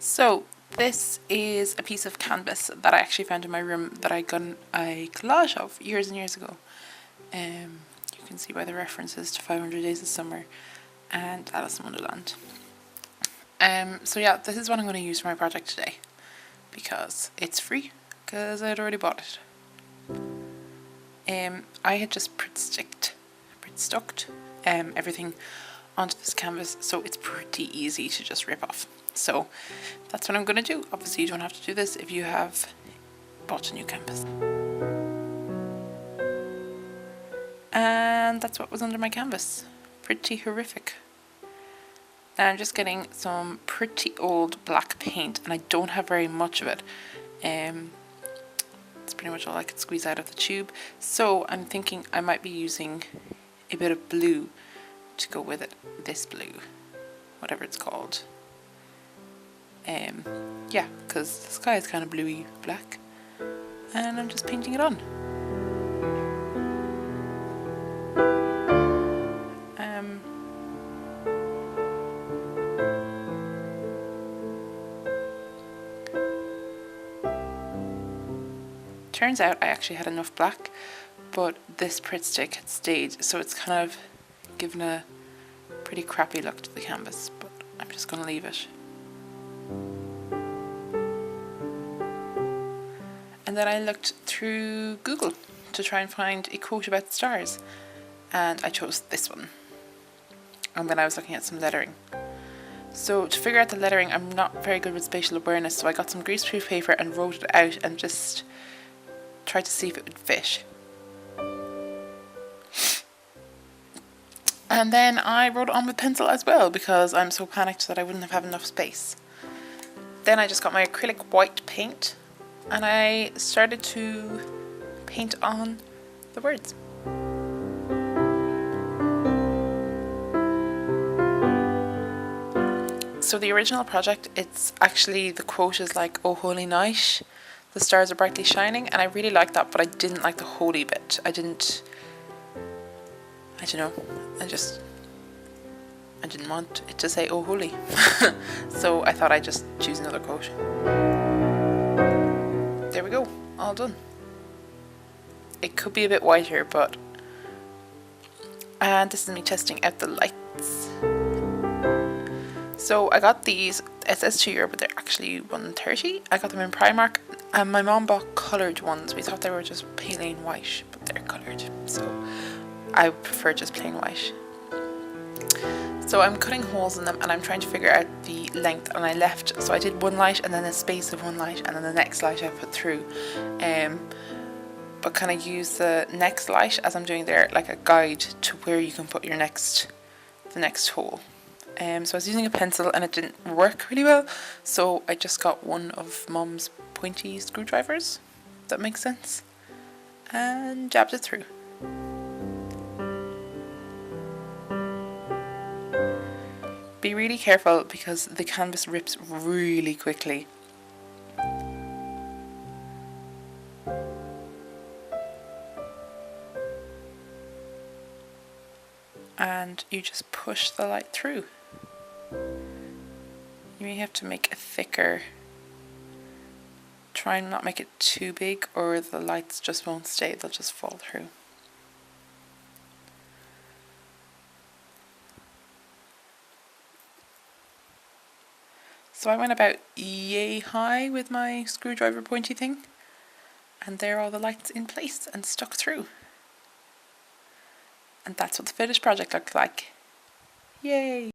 So this is a piece of canvas that I actually found in my room that I got a collage of years and years ago. You can see by the references to 500 Days of Summer and Alice in Wonderland. So yeah, this is what I'm going to use for my project today because it's free, because I had already bought it. I had just Pritt stucked everything onto this canvas, so it's pretty easy to just rip off. So that's what I'm going to do. Obviously you don't have to do this if you have bought a new canvas. And that's what was under my canvas. Pretty horrific. Now I'm just getting some pretty old black paint, and I don't have very much of it. It's pretty much all I could squeeze out of the tube. So I'm thinking I might be using a bit of blue to go with it. This blue, whatever it's called. Yeah, because the sky is kind of bluey black, and I'm just painting it on. Turns out I actually had enough black, but this Pritt stick had stayed, so it's kind of given a pretty crappy look to the canvas, but I'm just going to leave it. And then I looked through Google to try and find a quote about stars, and I chose this one. And then I was looking at some lettering. So to figure out the lettering, I'm not very good with spatial awareness, so I got some greaseproof paper and wrote it out and just tried to see if it would fit. And then I wrote it on with pencil as well, because I'm so panicked that I wouldn't have enough space. Then I just got my acrylic white paint and I started to paint on the words. So the original project, it's actually, the quote is like, "Oh holy night, the stars are brightly shining," and I really liked that, but I didn't like the holy bit. I don't know, I didn't want it to say "oh holy." So I thought I'd just choose another quote. There we go, all done. It could be a bit whiter, but... And this is me testing out the lights. So I got these, it says €2, but they're actually $1.30. I got them in Primark, and my mom bought coloured ones. We thought they were just plain white, but they're coloured, so I prefer just plain white. So I'm cutting holes in them and I'm trying to figure out the length, and I left, so I did one light and then a space of one light and then the next light I put through, but kind of use the next light as I'm doing there like a guide to where you can put the next hole. So I was using a pencil and it didn't work really well, so I just got one of Mum's pointy screwdrivers, if that makes sense, and jabbed it through. Be really careful because the canvas rips really quickly. And you just push the light through. You may have to make it thicker. Try and not make it too big or the lights just won't stay, they'll just fall through. So I went about yay high with my screwdriver pointy thing, and there are all the lights in place and stuck through. And that's what the finished project looked like. Yay!